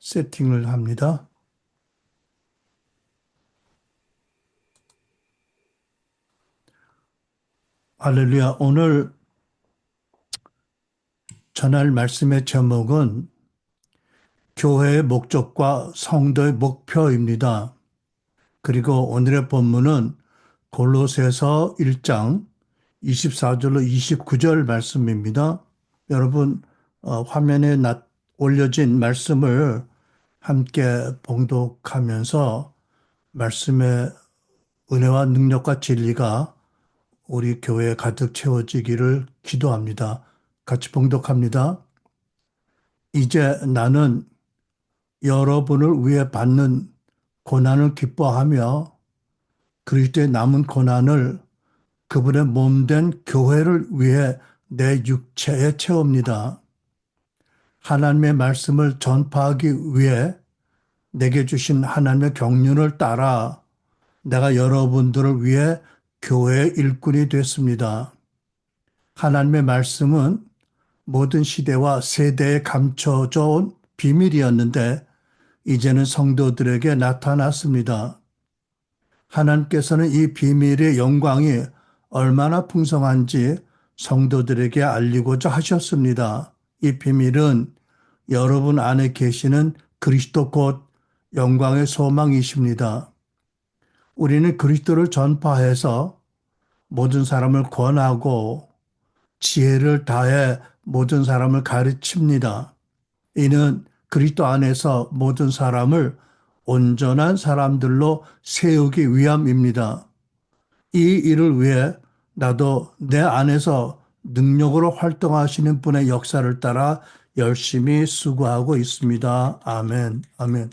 세팅을 합니다. 할렐루야. 오늘 전할 말씀의 제목은 교회의 목적과 성도의 목표입니다. 그리고 오늘의 본문은 골로새서 1장 24절로 29절 말씀입니다. 여러분 화면에 올려진 말씀을 함께 봉독하면서 말씀의 은혜와 능력과 진리가 우리 교회에 가득 채워지기를 기도합니다. 같이 봉독합니다. 이제 나는 여러분을 위해 받는 고난을 기뻐하며 그리스도의 남은 고난을 그분의 몸된 교회를 위해 내 육체에 채웁니다. 하나님의 말씀을 전파하기 위해 내게 주신 하나님의 경륜을 따라 내가 여러분들을 위해 교회의 일꾼이 됐습니다. 하나님의 말씀은 모든 시대와 세대에 감춰져 온 비밀이었는데 이제는 성도들에게 나타났습니다. 하나님께서는 이 비밀의 영광이 얼마나 풍성한지 성도들에게 알리고자 하셨습니다. 이 비밀은 여러분 안에 계시는 그리스도 곧 영광의 소망이십니다. 우리는 그리스도를 전파해서 모든 사람을 권하고 지혜를 다해 모든 사람을 가르칩니다. 이는 그리스도 안에서 모든 사람을 온전한 사람들로 세우기 위함입니다. 이 일을 위해 나도 내 안에서 능력으로 활동하시는 분의 역사를 따라 열심히 수고하고 있습니다. 아멘. 아멘.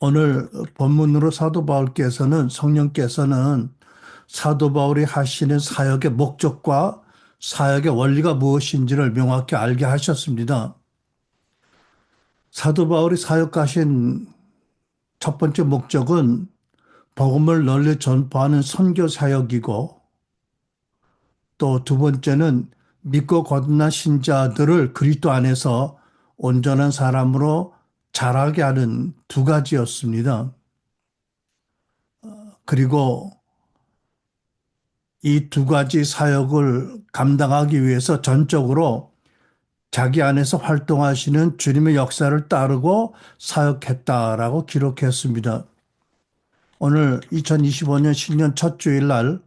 오늘 본문으로 사도 바울께서는 성령께서는 사도 바울이 하시는 사역의 목적과 사역의 원리가 무엇인지를 명확히 알게 하셨습니다. 사도 바울이 사역하신 첫 번째 목적은 복음을 널리 전파하는 선교 사역이고 또 두 번째는 믿고 거듭난 신자들을 그리스도 안에서 온전한 사람으로 자라게 하는 두 가지였습니다. 그리고 이 두 가지 사역을 감당하기 위해서 전적으로 자기 안에서 활동하시는 주님의 역사를 따르고 사역했다라고 기록했습니다. 오늘 2025년 신년 첫 주일날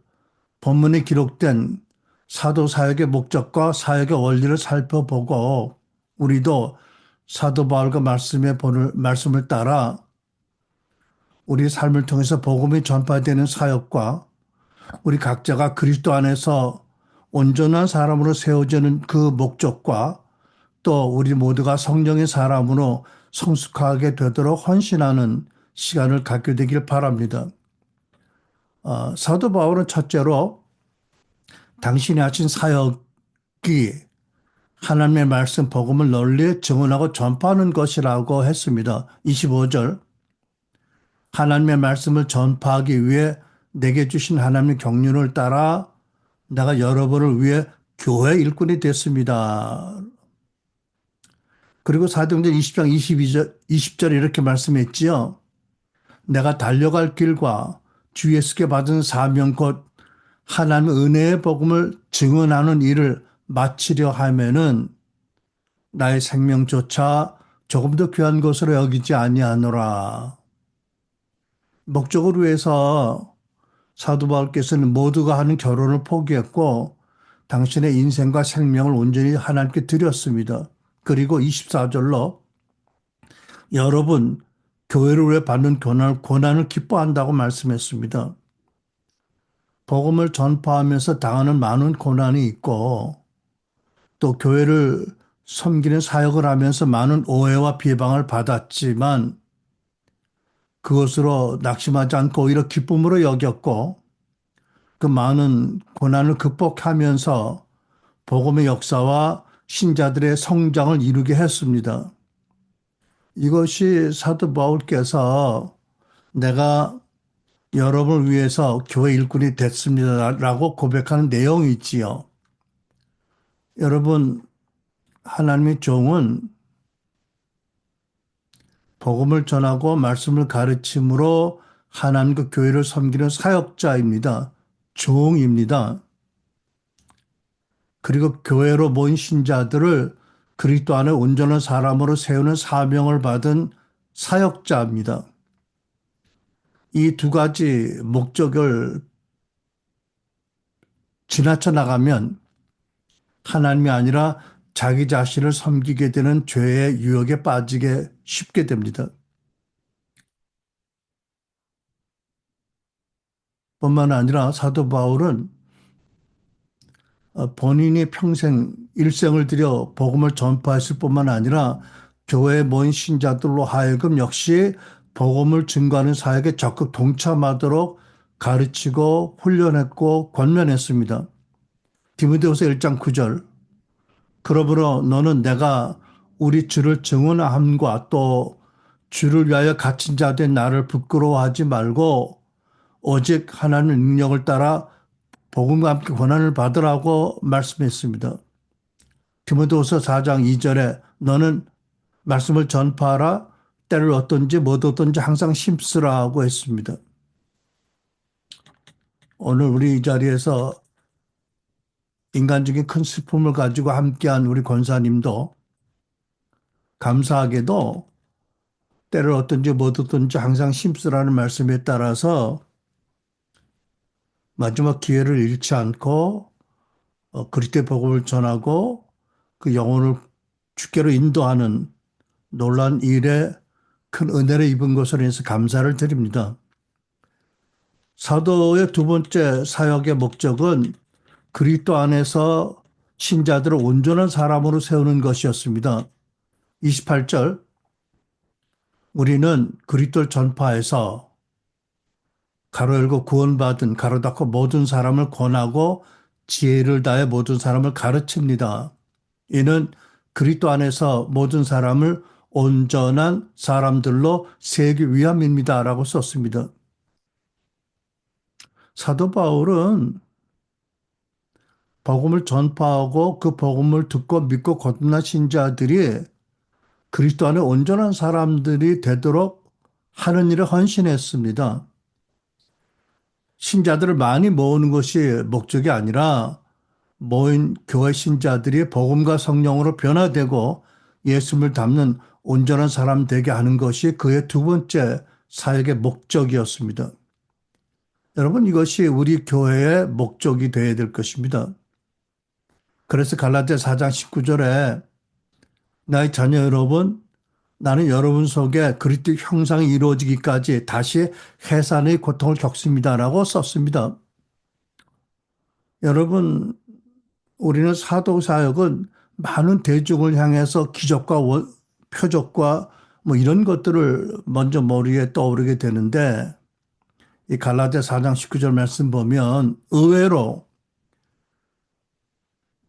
본문에 기록된 사도 사역의 목적과 사역의 원리를 살펴보고 우리도 사도 바울과 말씀을 따라 우리 삶을 통해서 복음이 전파되는 사역과 우리 각자가 그리스도 안에서 온전한 사람으로 세워지는 그 목적과 또 우리 모두가 성령의 사람으로 성숙하게 되도록 헌신하는 시간을 갖게 되길 바랍니다. 사도 바울은 첫째로 당신이 하신 사역이 하나님의 말씀 복음을 널리 증언하고 전파하는 것이라고 했습니다. 25절 하나님의 말씀을 전파하기 위해 내게 주신 하나님의 경륜을 따라 내가 여러분을 위해 교회 일꾼이 됐습니다. 그리고 사도행전 20장 20절 이렇게 말씀했지요. 내가 달려갈 길과 주 예수께 받은 사명 곧 하나님의 은혜의 복음을 증언하는 일을 마치려 하면은 나의 생명조차 조금 더 귀한 것으로 여기지 아니하노라. 목적을 위해서 사도 바울께서는 모두가 하는 결혼을 포기했고 당신의 인생과 생명을 온전히 하나님께 드렸습니다. 그리고 24절로 여러분 교회를 위해 받는 고난을 기뻐한다고 말씀했습니다. 복음을 전파하면서 당하는 많은 고난이 있고 또 교회를 섬기는 사역을 하면서 많은 오해와 비방을 받았지만 그것으로 낙심하지 않고 오히려 기쁨으로 여겼고 그 많은 고난을 극복하면서 복음의 역사와 신자들의 성장을 이루게 했습니다. 이것이 사도 바울께서 내가 여러분을 위해서 교회 일꾼이 됐습니다라고 고백하는 내용이 있지요. 여러분, 하나님의 종은 복음을 전하고 말씀을 가르침으로 하나님과 교회를 섬기는 사역자입니다. 종입니다. 그리고 교회로 모인 신자들을 그리스도 안에 온전한 사람으로 세우는 사명을 받은 사역자입니다. 이 두 가지 목적을 지나쳐 나가면 하나님이 아니라 자기 자신을 섬기게 되는 죄의 유혹에 빠지게 쉽게 됩니다. 뿐만 아니라 사도 바울은 본인이 평생 일생을 들여 복음을 전파했을 뿐만 아니라 교회에 모인 신자들로 하여금 역시 복음을 증거하는 사역에 적극 동참하도록 가르치고 훈련했고 권면했습니다. 디모데후서 1장 9절. 그러므로 너는 내가 우리 주를 증언함과 또 주를 위하여 갇힌 자 된 나를 부끄러워하지 말고 오직 하나님의 능력을 따라 복음과 함께 권한을 받으라고 말씀했습니다. 디모데후서 4장 2절에 너는 말씀을 전파하라 때를 얻든지 못 얻든지 항상 힘쓰라고 했습니다. 오늘 우리 이 자리에서 인간적인 큰 슬픔을 가지고 함께한 우리 권사님도 감사하게도 때를 얻든지 못 얻든지 항상 힘쓰라는 말씀에 따라서 마지막 기회를 잃지 않고 그리스도의 복음을 전하고 그 영혼을 주께로 인도하는 놀라운 일에 큰 은혜를 입은 것으로 인해서 감사를 드립니다. 사도의 두 번째 사역의 목적은 그리스도 안에서 신자들을 온전한 사람으로 세우는 것이었습니다. 28절 우리는 그리스도를 전파해서 가로 열고 구원받은 가로 닫고 모든 사람을 권하고 지혜를 다해 모든 사람을 가르칩니다. 이는 그리스도 안에서 모든 사람을 온전한 사람들로 세우기 위함입니다라고 썼습니다. 사도 바울은 복음을 전파하고 그 복음을 듣고 믿고 거듭난 신자들이 그리스도 안에 온전한 사람들이 되도록 하는 일에 헌신했습니다. 신자들을 많이 모으는 것이 목적이 아니라 모인 교회 신자들이 복음과 성령으로 변화되고 예수를 닮는 온전한 사람 되게 하는 것이 그의 두 번째 사역의 목적이었습니다. 여러분 이것이 우리 교회의 목적이 되어야 될 것입니다. 그래서 갈라디아 4장 19절에 나의 자녀 여러분 나는 여러분 속에 그리스도 형상이 이루어지기까지 다시 해산의 고통을 겪습니다라고 썼습니다. 여러분 우리는 사도 사역은 많은 대중을 향해서 기적과 표적과 뭐 이런 것들을 먼저 머리에 떠오르게 되는데 이 갈라디아 4장 19절 말씀 보면 의외로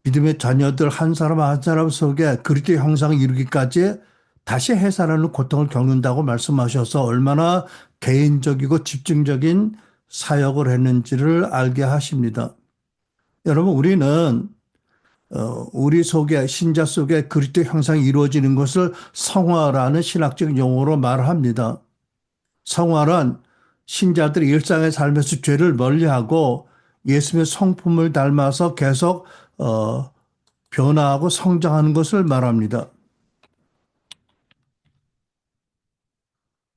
믿음의 자녀들 한 사람 한 사람 속에 그리스도의 형상을 이루기까지 다시 해산하는 고통을 겪는다고 말씀하셔서 얼마나 개인적이고 집중적인 사역을 했는지를 알게 하십니다. 여러분 우리는 우리 속에 신자 속에 그리스도의 형상이 이루어지는 것을 성화라는 신학적 용어로 말합니다. 성화란 신자들이 일상의 삶에서 죄를 멀리하고 예수님의 성품을 닮아서 계속 변화하고 성장하는 것을 말합니다.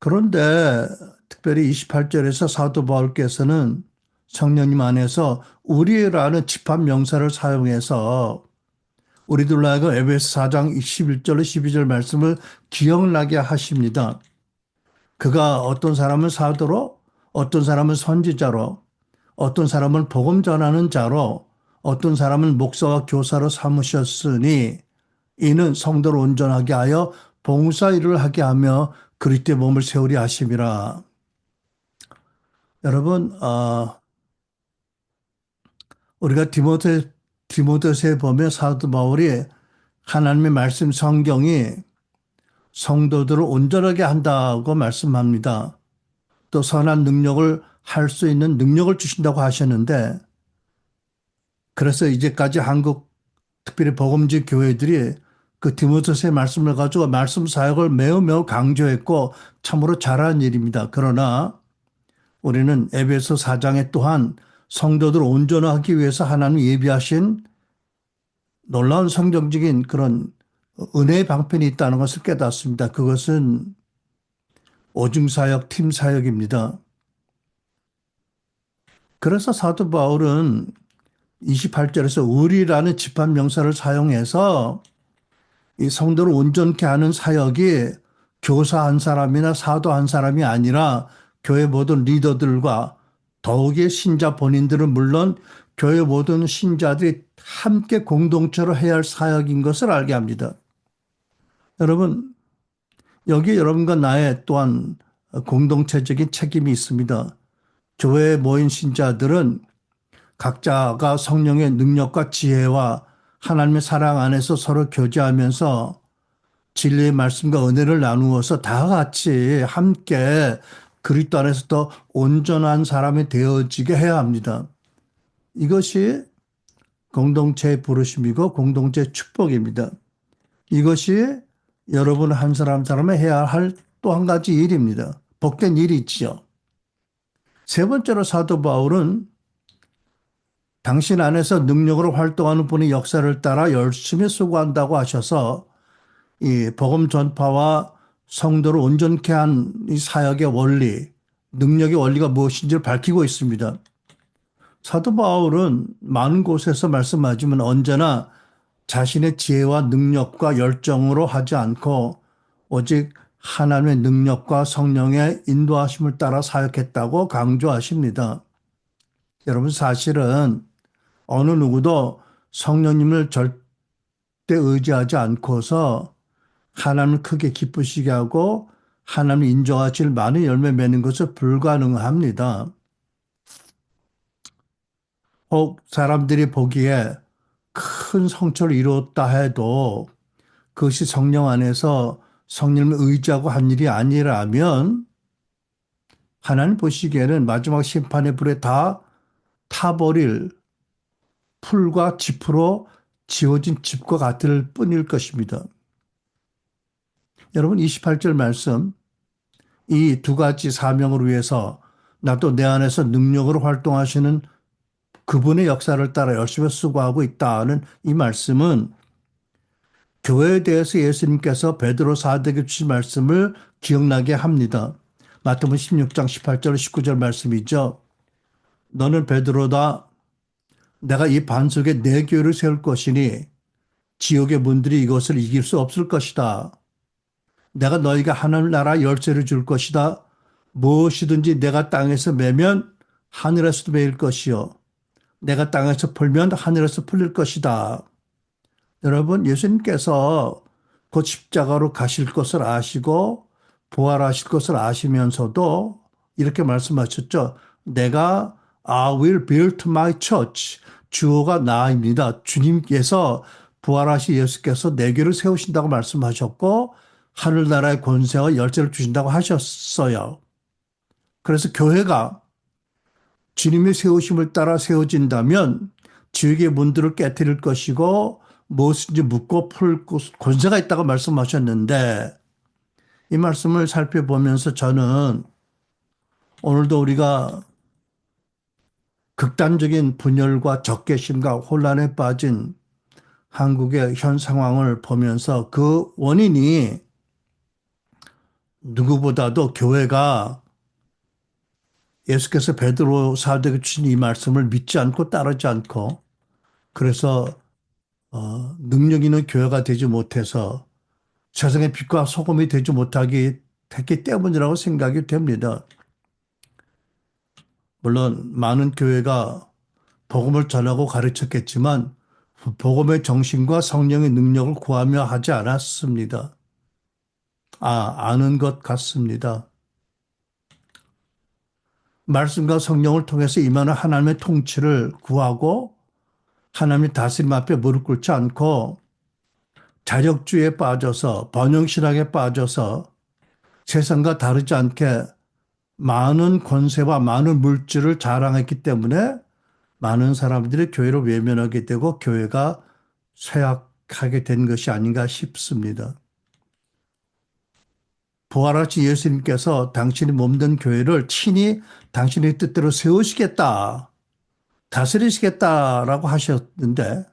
그런데 특별히 28절에서 사도 바울께서는 성령님 안에서 우리라는 집합 명사를 사용해서 우리들로 하여금 에베소 4장 11절로 12절 말씀을 기억나게 하십니다. 그가 어떤 사람은 사도로, 어떤 사람은 선지자로, 어떤 사람은 복음 전하는 자로, 어떤 사람은 목사와 교사로 삼으셨으니 이는 성도를 온전하게 하여 봉사 일을 하게 하며 그리스도의 몸을 세우리 하심이라. 여러분, 우리가 디모데서에 보면 사도 바울이 하나님의 말씀 성경이 성도들을 온전하게 한다고 말씀합니다. 또 선한 능력을 할 수 있는 능력을 주신다고 하셨는데 그래서 이제까지 한국 특별히 복음지 교회들이 그 디모데서의 말씀을 가지고 말씀 사역을 매우 매우 강조했고 참으로 잘한 일입니다. 그러나 우리는 에베소 4장에 또한 성도들을 온전하기 위해서 하나님 예비하신 놀라운 성경적인 그런 은혜의 방편이 있다는 것을 깨닫습니다. 그것은 오중사역, 팀사역입니다. 그래서 사도 바울은 28절에서 우리라는 집합명사를 사용해서 이 성도를 온전케 하는 사역이 교사 한 사람이나 사도 한 사람이 아니라 교회 모든 리더들과 더욱이 신자 본인들은 물론 교회 모든 신자들이 함께 공동체로 해야 할 사역인 것을 알게 합니다. 여러분, 여기 여러분과 나의 또한 공동체적인 책임이 있습니다. 교회에 모인 신자들은 각자가 성령의 능력과 지혜와 하나님의 사랑 안에서 서로 교제하면서 진리의 말씀과 은혜를 나누어서 다 같이 함께 그리스도 안에서 더 온전한 사람이 되어지게 해야 합니다. 이것이 공동체의 부르심이고 공동체의 축복입니다. 이것이 여러분 한 사람 한 사람이 해야 할 또 한 가지 일입니다. 복된 일이 있지요. 세 번째로 사도 바울은 당신 안에서 능력으로 활동하는 분의 역사를 따라 열심히 수고한다고 하셔서 이 복음 전파와 성도를 온전케 한 이 사역의 원리, 능력의 원리가 무엇인지를 밝히고 있습니다. 사도 바울은 많은 곳에서 말씀하지만 언제나 자신의 지혜와 능력과 열정으로 하지 않고 오직 하나님의 능력과 성령의 인도하심을 따라 사역했다고 강조하십니다. 여러분 사실은 어느 누구도 성령님을 절대 의지하지 않고서 하나님을 크게 기쁘시게 하고 하나님을 인정하실 많은 열매 맺는 것은 불가능합니다. 혹 사람들이 보기에 큰 성취를 이루었다 해도 그것이 성령 안에서 성령을 의지하고 한 일이 아니라면 하나님 보시기에는 마지막 심판의 불에 다 타버릴 풀과 짚으로 지어진 집과 같을 뿐일 것입니다. 여러분 28절 말씀 이 두 가지 사명을 위해서 나도 내 안에서 능력으로 활동하시는 그분의 역사를 따라 열심히 수고하고 있다는 이 말씀은 교회에 대해서 예수님께서 베드로 사도에게 주신 말씀을 기억나게 합니다. 마태복음 16장 18절 19절 말씀이죠. 너는 베드로다. 내가 이 반석에 내 교회를 세울 것이니 지옥의 문들이 이것을 이길 수 없을 것이다. 내가 너희가 하나님 나라 열쇠를 줄 것이다. 무엇이든지 내가 땅에서 매면 하늘에서도 매일 것이요. 내가 땅에서 풀면 하늘에서 풀릴 것이다. 여러분 예수님께서 곧 십자가로 가실 것을 아시고 부활하실 것을 아시면서도 이렇게 말씀하셨죠. 내가 I will build my church. 주어가 나입니다. 주님께서 부활하신 예수께서 내 교회를 세우신다고 말씀하셨고 하늘나라의 권세와 열쇠를 주신다고 하셨어요. 그래서 교회가 주님의 세우심을 따라 세워진다면 지옥의 문들을 깨뜨릴 것이고 무엇인지 묻고 풀 권세가 있다고 말씀하셨는데 이 말씀을 살펴보면서 저는 오늘도 우리가 극단적인 분열과 적개심과 혼란에 빠진 한국의 현 상황을 보면서 그 원인이 누구보다도 교회가 예수께서 베드로 사도에게 주신 이 말씀을 믿지 않고 따르지 않고 그래서 능력 있는 교회가 되지 못해서 세상의 빛과 소금이 되지 못하게 했기 때문이라고 생각이 됩니다. 물론 많은 교회가 복음을 전하고 가르쳤겠지만 복음의 정신과 성령의 능력을 구하며 하지 않았습니다. 아는 것 같습니다. 말씀과 성령을 통해서 임하는 하나님의 통치를 구하고 하나님의 다스림 앞에 무릎 꿇지 않고 자력주의에 빠져서 번영신학에 빠져서 세상과 다르지 않게 많은 권세와 많은 물질을 자랑했기 때문에 많은 사람들이 교회를 외면하게 되고 교회가 하게 된 것이 아닌가 싶습니다. 부활하신 예수님께서 당신이 몸된 교회를 친히 당신의 뜻대로 세우시겠다, 다스리시겠다라고 하셨는데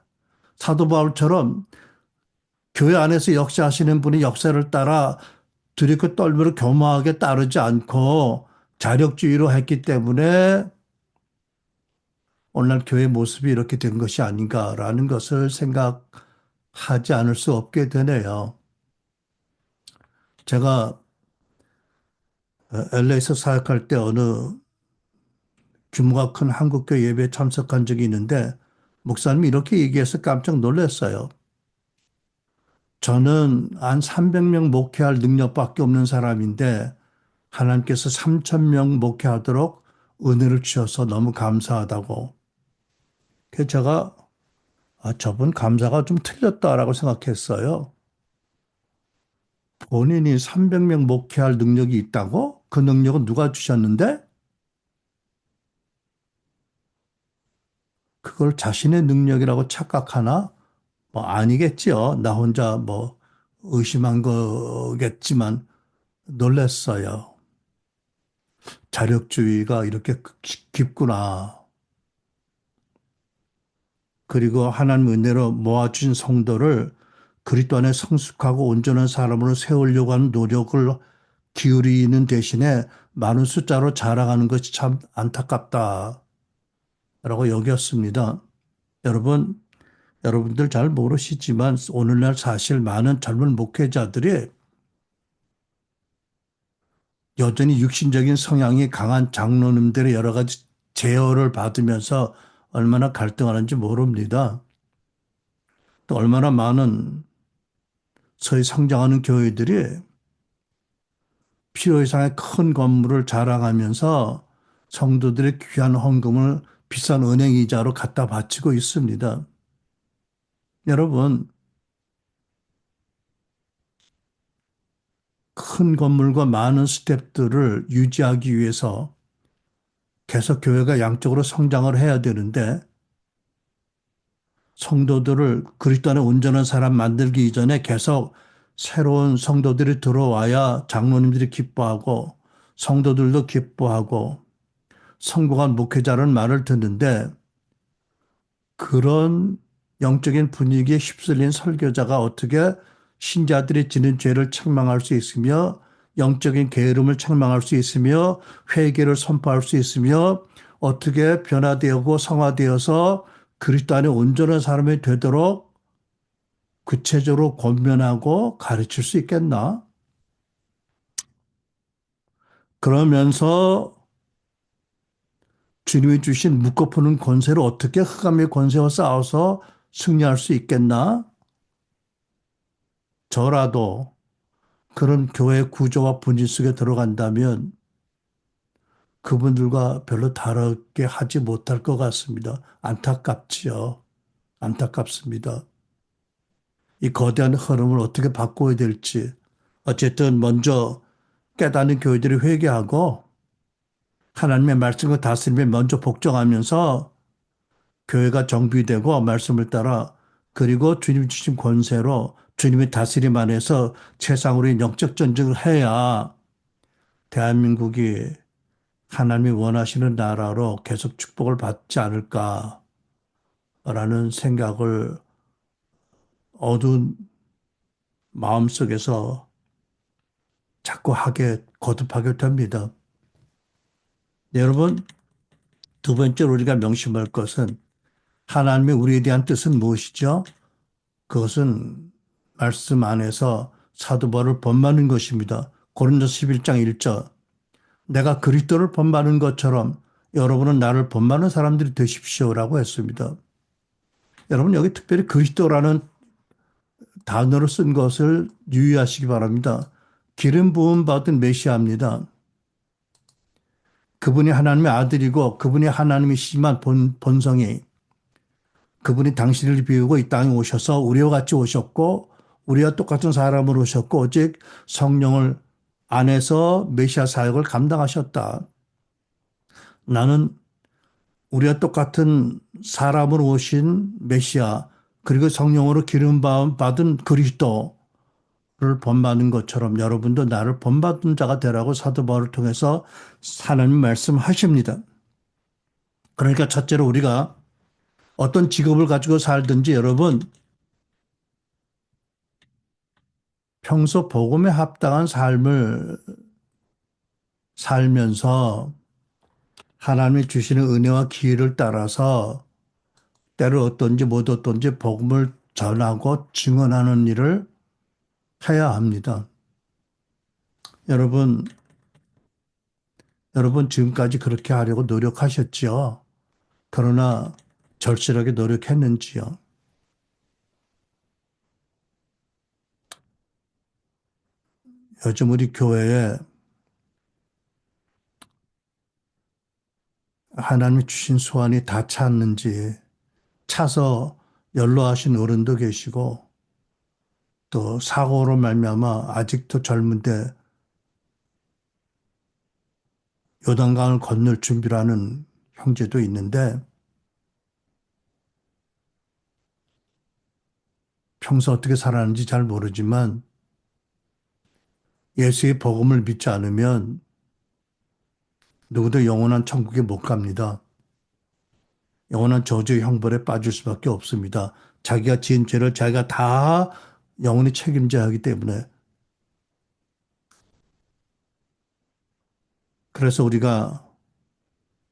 사도 바울처럼 교회 안에서 역사하시는 분이 역사를 따라 두렵고 떨며 교만하게 따르지 않고 자력주의로 했기 때문에 오늘날 교회 모습이 이렇게 된 것이 아닌가라는 것을 생각하지 않을 수 없게 되네요. 제가 LA에서 사역할 때 어느 규모가 큰 한국교회 예배에 참석한 적이 있는데 목사님이 이렇게 얘기해서 깜짝 놀랐어요. 저는 한 300명 목회할 능력밖에 없는 사람인데 하나님께서 3,000명 목회하도록 은혜를 주셔서 너무 감사하다고. 그래서 제가 저분 감사가 좀 틀렸다라고 생각했어요. 본인이 300명 목회할 능력이 있다고? 그 능력은 누가 주셨는데? 그걸 자신의 능력이라고 착각하나? 뭐 아니겠지요. 나 혼자 뭐 의심한 거겠지만 놀랐어요. 자력주의가 이렇게 깊구나. 그리고 하나님 은혜로 모아주신 성도를 그리스도 안에 성숙하고 온전한 사람으로 세우려고 하는 노력을 기울이는 대신에 많은 숫자로 자라가는 것이 참 안타깝다라고 여겼습니다. 여러분, 여러분들 잘 모르시지만 오늘날 사실 많은 젊은 목회자들이 여전히 육신적인 성향이 강한 장로님들의 여러 가지 제어를 받으면서 얼마나 갈등하는지 모릅니다. 또 얼마나 많은 서히 성장하는 교회들이 필요 이상의 큰 건물을 자랑하면서 성도들의 귀한 헌금을 비싼 은행 이자로 갖다 바치고 있습니다. 여러분, 큰 건물과 많은 스태프들을 유지하기 위해서 계속 교회가 양적으로 성장을 해야 되는데 성도들을 그리스도 안에 온전한 사람 만들기 이전에 계속 새로운 성도들이 들어와야 장로님들이 기뻐하고 성도들도 기뻐하고 성공한 목회자라는 말을 듣는데 그런 영적인 분위기에 휩쓸린 설교자가 어떻게 신자들이 지는 죄를 책망할 수 있으며 영적인 게으름을 책망할 수 있으며 회개를 선포할 수 있으며 어떻게 변화되고 성화되어서 그리스도 안에 온전한 사람이 되도록 구체적으로 권면하고 가르칠 수 있겠나? 그러면서 주님이 주신 묶어푸는 권세를 어떻게 흑암의 권세와 싸워서 승리할 수 있겠나? 저라도 그런 교회 구조와 분위 속에 들어간다면 그분들과 별로 다르게 하지 못할 것 같습니다. 안타깝지요. 안타깝습니다. 이 거대한 흐름을 어떻게 바꿔야 될지. 어쨌든 먼저 깨닫는 교회들이 회개하고 하나님의 말씀과 다스림에 먼저 복종하면서 교회가 정비되고 말씀을 따라 그리고 주님 주신 권세로 주님의 다스림 안에서 세상으로 영적 전쟁을 해야 대한민국이 하나님이 원하시는 나라로 계속 축복을 받지 않을까라는 생각을 어두운 마음속에서 자꾸 거듭하게 됩니다. 여러분, 두 번째로 우리가 명심할 것은 하나님의 우리에 대한 뜻은 무엇이죠? 그것은 말씀 안에서 사도 바울을 본받는 것입니다. 고린도서 11장 1절. 내가 그리스도를 본받는 것처럼 여러분은 나를 본받는 사람들이 되십시오라고 했습니다. 여러분 여기 특별히 그리스도라는 단어를 쓴 것을 유의하시기 바랍니다. 기름 부음 받은 메시아입니다. 그분이 하나님의 아들이고 그분이 하나님이시지만 본성이 그분이 당신을 비우고 이 땅에 오셔서 우리와 같이 오셨고 우리와 똑같은 사람으로 오셨고 오직 성령을 안에서 메시아 사역을 감당하셨다. 나는 우리와 똑같은 사람으로 오신 메시아 그리고 성령으로 기름 받은 그리스도를 본받는 것처럼 여러분도 나를 본받은 자가 되라고 사도 바울을 통해서 하나님 말씀하십니다. 그러니까 첫째로 우리가 어떤 직업을 가지고 살든지 여러분 평소 복음에 합당한 삶을 살면서 하나님이 주시는 은혜와 기회를 따라서 때로 어떤지 못 어떤지 복음을 전하고 증언하는 일을 해야 합니다. 여러분, 여러분 지금까지 그렇게 하려고 노력하셨지요. 그러나 절실하게 노력했는지요. 요즘 우리 교회에 하나님이 주신 소원이 다 찼는지 차서 연로하신 어른도 계시고 또 사고로 말미암아 아직도 젊은데 요단강을 건널 준비를 하는 형제도 있는데 평소 어떻게 살았는지 잘 모르지만 예수의 복음을 믿지 않으면 누구도 영원한 천국에 못 갑니다. 영원한 저주의 형벌에 빠질 수밖에 없습니다. 자기가 지은 죄를 자기가 다 영원히 책임져야 하기 때문에. 그래서 우리가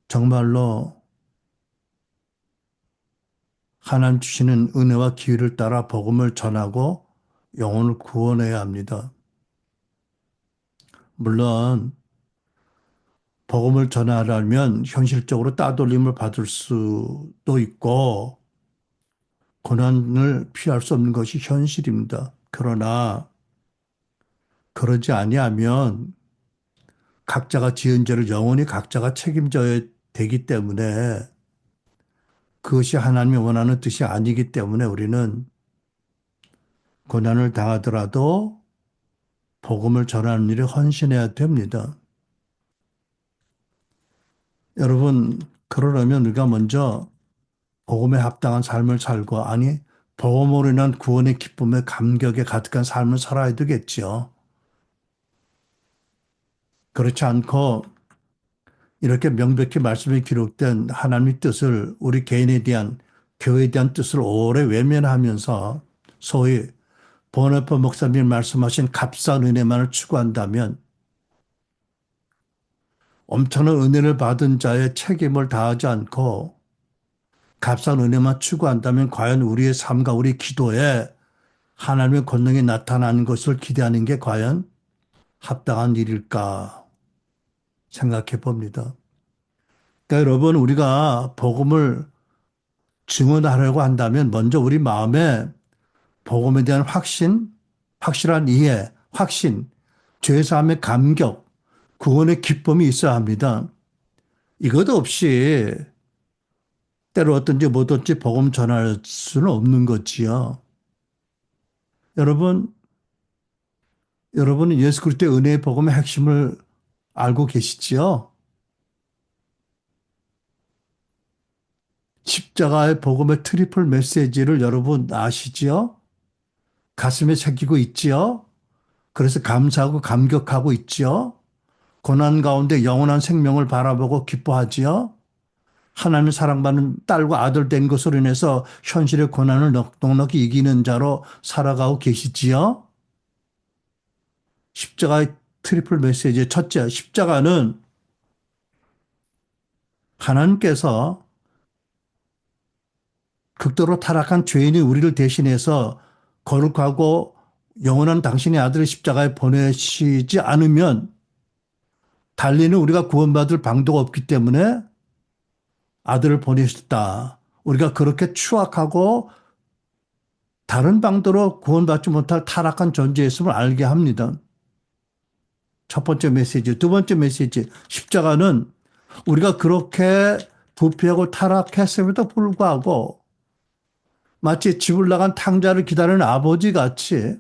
정말로 하나님 주시는 은혜와 기회를 따라 복음을 전하고 영혼을 구원해야 합니다. 물론 복음을 전하려면 현실적으로 따돌림을 받을 수도 있고 고난을 피할 수 없는 것이 현실입니다. 그러나 그러지 아니하면 각자가 지은 죄를 영원히 각자가 책임져야 되기 때문에 그것이 하나님이 원하는 뜻이 아니기 때문에 우리는 고난을 당하더라도 복음을 전하는 일에 헌신해야 됩니다. 여러분, 그러려면 우리가 먼저 복음에 합당한 삶을 살고, 아니, 복음으로 인한 구원의 기쁨에 감격에 가득한 삶을 살아야 되겠지요. 그렇지 않고 이렇게 명백히 말씀에 기록된 하나님의 뜻을 우리 개인에 대한 교회에 대한 뜻을 오래 외면하면서 소위 보네포 목사님이 말씀하신 값싼 은혜만을 추구한다면 엄청난 은혜를 받은 자의 책임을 다하지 않고 값싼 은혜만 추구한다면 과연 우리의 삶과 우리 기도에 하나님의 권능이 나타나는 것을 기대하는 게 과연 합당한 일일까 생각해 봅니다. 그러니까 여러분 우리가 복음을 증언하려고 한다면 먼저 우리 마음에 복음에 대한 확신, 확실한 이해, 확신, 죄사함의 감격, 구원의 기쁨이 있어야 합니다. 이것 없이 때로 어떤지 못 어떤지 복음 전할 수는 없는 거지요. 여러분, 여러분은 예수 그리스도의 은혜의 복음의 핵심을 알고 계시지요? 십자가의 복음의 트리플 메시지를 여러분 아시지요? 가슴에 새기고 있지요? 그래서 감사하고 감격하고 있지요? 고난 가운데 영원한 생명을 바라보고 기뻐하지요? 하나님의 사랑받는 딸과 아들 된 것으로 인해서 현실의 고난을 넉넉히 이기는 자로 살아가고 계시지요? 십자가의 트리플 메시지의 첫째, 십자가는 하나님께서 극도로 타락한 죄인이 우리를 대신해서 거룩하고 영원한 당신의 아들을 십자가에 보내시지 않으면 달리는 우리가 구원받을 방도가 없기 때문에 아들을 보내셨다. 우리가 그렇게 추악하고 다른 방도로 구원받지 못할 타락한 존재였음을 알게 합니다. 첫 번째 메시지. 두 번째 메시지. 십자가는 우리가 그렇게 부패하고 타락했음에도 불구하고 마치 집을 나간 탕자를 기다리는 아버지 같이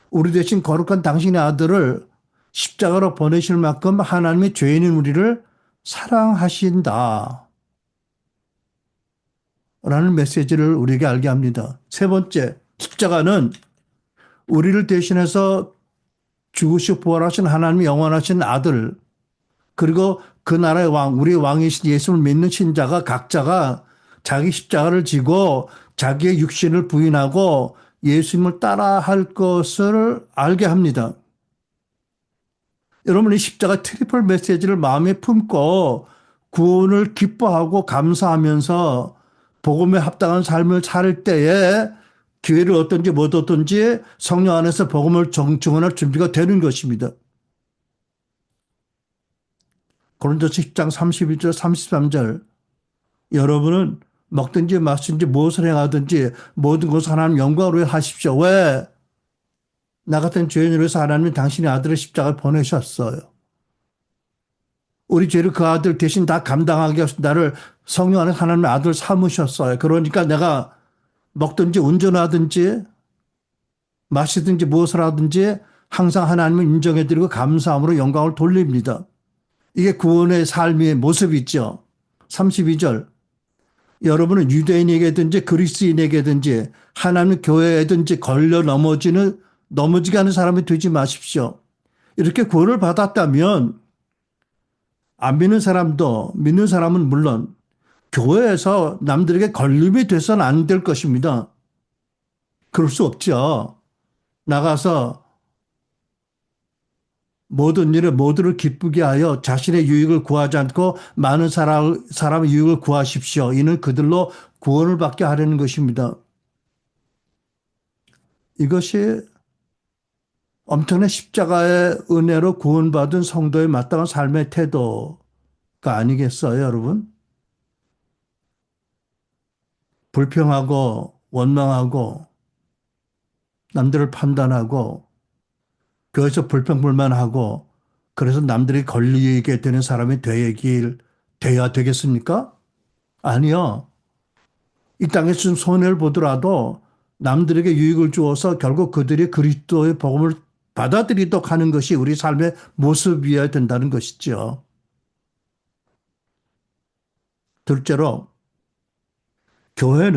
우리 대신 거룩한 당신의 아들을 십자가로 보내실 만큼 하나님의 죄인인 우리를 사랑하신다. 라는 메시지를 우리에게 알게 합니다. 세 번째, 십자가는 우리를 대신해서 죽으시고 부활하신 하나님의 영원하신 아들, 그리고 그 나라의 왕, 우리 왕이신 예수를 믿는 신자가 각자가 자기 십자가를 지고 자기의 육신을 부인하고 예수님을 따라할 것을 알게 합니다. 여러분, 이 십자가 트리플 메시지를 마음에 품고 구원을 기뻐하고 감사하면서 복음에 합당한 삶을 살 때에 기회를 얻든지 못 얻든지 성령 안에서 복음을 증언할 준비가 되는 것입니다. 고린도서 10장 31절 33절 여러분은 먹든지 마시든지 무엇을 행하든지 모든 것을 하나님 영광으로 위해 하십시오. 왜? 나 같은 죄인을 위해서 하나님은 당신의 아들의 십자가를 보내셨어요. 우리 죄를 그 아들 대신 다 감당하게 하셔서 나를 성령 안에 하나님의 아들 삼으셨어요. 그러니까 내가 먹든지 운전하든지 마시든지 무엇을 하든지 항상 하나님을 인정해드리고 감사함으로 영광을 돌립니다. 이게 구원의 삶의 모습이죠. 32절 여러분은 유대인에게든지 그리스인에게든지 하나님 교회에든지 걸려 넘어지게 하는 사람이 되지 마십시오. 이렇게 구원을 받았다면 안 믿는 사람도 믿는 사람은 물론 교회에서 남들에게 걸림이 돼서는 안 될 것입니다. 그럴 수 없죠. 나가서 모든 일에 모두를 기쁘게 하여 자신의 유익을 구하지 않고 많은 사람의 유익을 구하십시오. 이는 그들로 구원을 받게 하려는 것입니다. 이것이 엄청난 십자가의 은혜로 구원받은 성도의 마땅한 삶의 태도가 아니겠어요, 여러분? 불평하고 원망하고 남들을 판단하고 교회에서 불평불만하고 그래서 남들이 걸리게 되는 사람이 돼야 되겠습니까? 아니요. 이 땅에서 좀 손해를 보더라도 남들에게 유익을 주어서 결국 그들이 그리스도의 복음을 받아들이도록 하는 것이 우리 삶의 모습이어야 된다는 것이죠. 둘째로 교회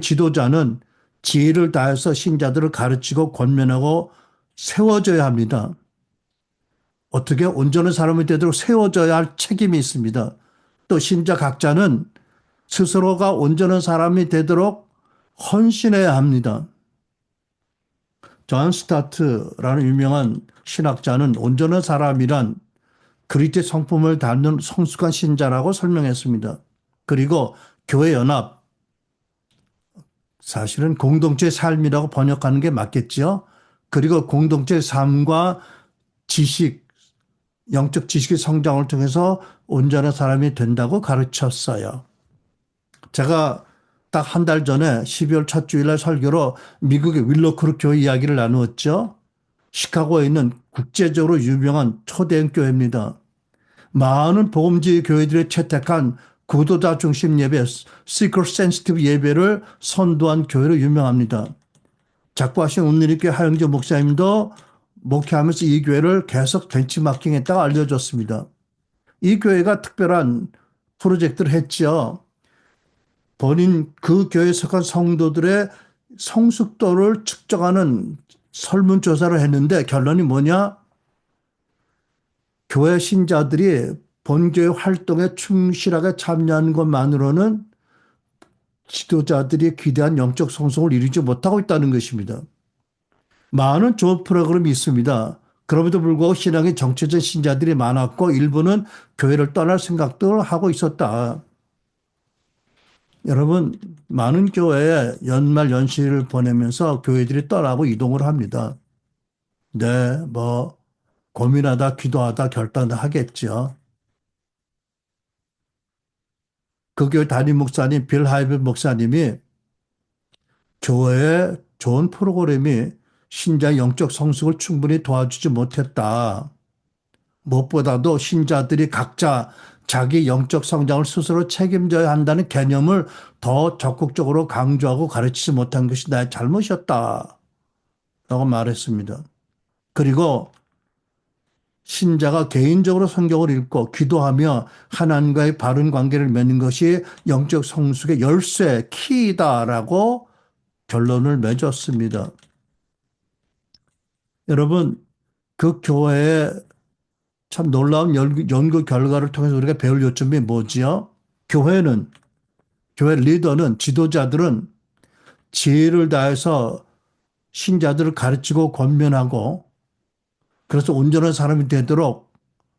지도자는 지혜를 다해서 신자들을 가르치고 권면하고 세워줘야 합니다. 어떻게 온전한 사람이 되도록 세워줘야 할 책임이 있습니다. 또 신자 각자는 스스로가 온전한 사람이 되도록 헌신해야 합니다. 존 스타트라는 유명한 신학자는 온전한 사람이란 그리스도의 성품을 닮는 성숙한 신자라고 설명했습니다. 그리고 교회 연합, 사실은 공동체의 삶이라고 번역하는 게 맞겠죠. 그리고 공동체의 삶과 지식, 영적 지식의 성장을 통해서 온전한 사람이 된다고 가르쳤어요. 제가 딱 한 달 전에 12월 첫 주일날 설교로 미국의 윌로크루 교회 이야기를 나누었죠. 시카고에 있는 국제적으로 유명한 초대형 교회입니다. 많은 복음주의 교회들이 채택한 구도자 중심 예배, Seeker Sensitive 예배를 선도한 교회로 유명합니다. 작고하신 온누리교회 하영재 목사님도 목회하면서 이 교회를 계속 벤치마킹했다고 알려줬습니다. 이 교회가 특별한 프로젝트를 했죠. 본인 그 교회에 속한 성도들의 성숙도를 측정하는 설문조사를 했는데 결론이 뭐냐? 교회 신자들이 본교회 활동에 충실하게 참여하는 것만으로는 지도자들이 기대한 영적 성숙을 이루지 못하고 있다는 것입니다. 많은 좋은 프로그램이 있습니다. 그럼에도 불구하고 신앙의 정체적 신자들이 많았고 일부는 교회를 떠날 생각도 하고 있었다. 여러분, 많은 교회에 연말 연시를 보내면서 교회들이 떠나고 이동을 합니다. 네, 고민하다, 기도하다, 결단을 하겠죠. 그 교회 담임 목사님, 빌 하이벨 목사님이 교회에 좋은 프로그램이 신자의 영적 성숙을 충분히 도와주지 못했다. 무엇보다도 신자들이 각자 자기 영적 성장을 스스로 책임져야 한다는 개념을 더 적극적으로 강조하고 가르치지 못한 것이 나의 잘못이었다. 라고 말했습니다. 그리고 신자가 개인적으로 성경을 읽고 기도하며 하나님과의 바른 관계를 맺는 것이 영적 성숙의 열쇠, 키이다라고 결론을 맺었습니다. 여러분, 그 교회의 참 놀라운 연구 결과를 통해서 우리가 배울 요점이 뭐지요? 교회는, 교회 리더는, 지도자들은 지혜를 다해서 신자들을 가르치고 권면하고 그래서 온전한 사람이 되도록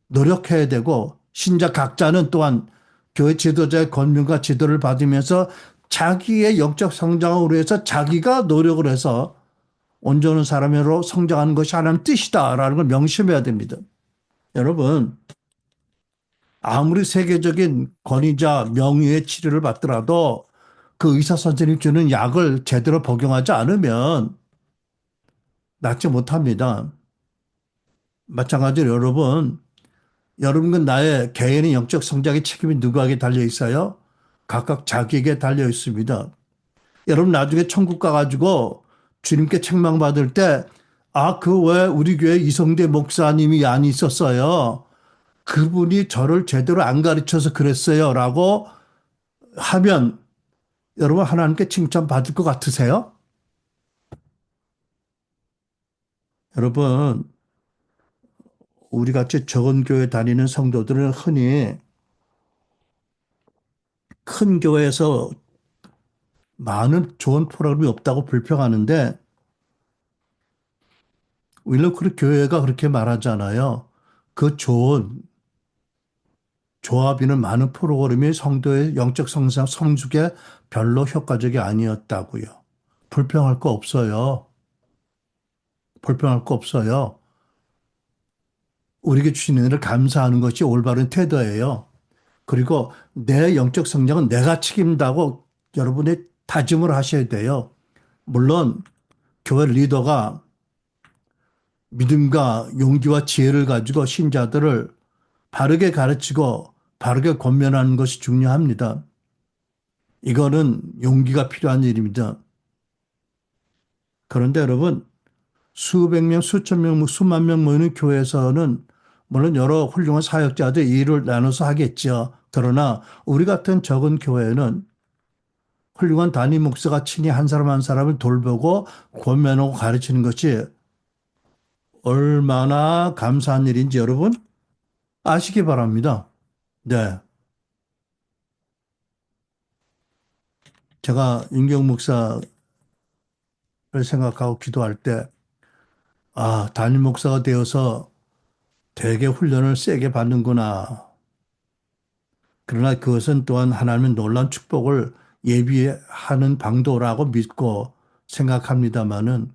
노력해야 되고 신자 각자는 또한 교회 지도자의 권면과 지도를 받으면서 자기의 영적 성장을 위해서 자기가 노력을 해서 온전한 사람으로 성장하는 것이 하나님의 뜻이다라는 걸 명심해야 됩니다. 여러분, 아무리 세계적인 권위자 명의의 치료를 받더라도 그 의사 선생님이 주는 약을 제대로 복용하지 않으면 낫지 못합니다. 마찬가지로 여러분과 나의 개인의 영적 성장의 책임이 누구에게 달려 있어요? 각각 자기에게 달려 있습니다. 여러분 나중에 천국 가가지고 주님께 책망받을 때, 아, 그 왜 우리 교회 이성대 목사님이 안 있었어요? 그분이 저를 제대로 안 가르쳐서 그랬어요. 라고 하면 여러분 하나님께 칭찬받을 것 같으세요? 여러분, 우리 같이 적은 교회 다니는 성도들은 흔히 큰 교회에서 많은 좋은 프로그램이 없다고 불평하는데 윌로크리 교회가 그렇게 말하잖아요. 그 좋은 조합이는 많은 프로그램이 성도의 영적 성장, 성숙에 별로 효과적이 아니었다고요. 불평할 거 없어요. 불평할 거 없어요. 우리에게 주신 은혜를 감사하는 것이 올바른 태도예요. 그리고 내 영적 성장은 내가 책임다고 여러분이 다짐을 하셔야 돼요. 물론 교회 리더가 믿음과 용기와 지혜를 가지고 신자들을 바르게 가르치고 바르게 권면하는 것이 중요합니다. 이거는 용기가 필요한 일입니다. 그런데 여러분, 수백 명, 수천 명, 수만 명 모이는 교회에서는 물론 여러 훌륭한 사역자들 일을 나눠서 하겠죠. 그러나 우리 같은 적은 교회는 훌륭한 담임 목사가 친히 한 사람 한 사람을 돌보고 권면하고 가르치는 것이 얼마나 감사한 일인지 여러분 아시기 바랍니다. 네. 제가 윤경 목사를 생각하고 기도할 때, 아, 담임 목사가 되어서 되게 훈련을 세게 받는구나. 그러나 그것은 또한 하나님의 놀라운 축복을 예비하는 방도라고 믿고 생각합니다마는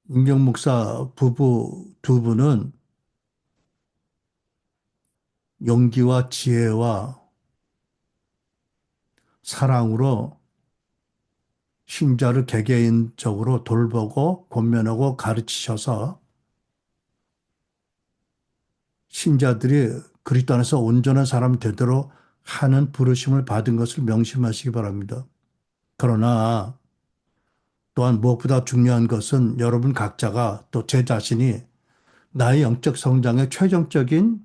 윤경 목사 부부 두 분은 용기와 지혜와 사랑으로 신자를 개개인적으로 돌보고 권면하고 가르치셔서 신자들이 그리스도 안에서 온전한 사람 되도록 하는 부르심을 받은 것을 명심하시기 바랍니다. 그러나 또한 무엇보다 중요한 것은 여러분 각자가 또 제 자신이 나의 영적 성장에 최종적인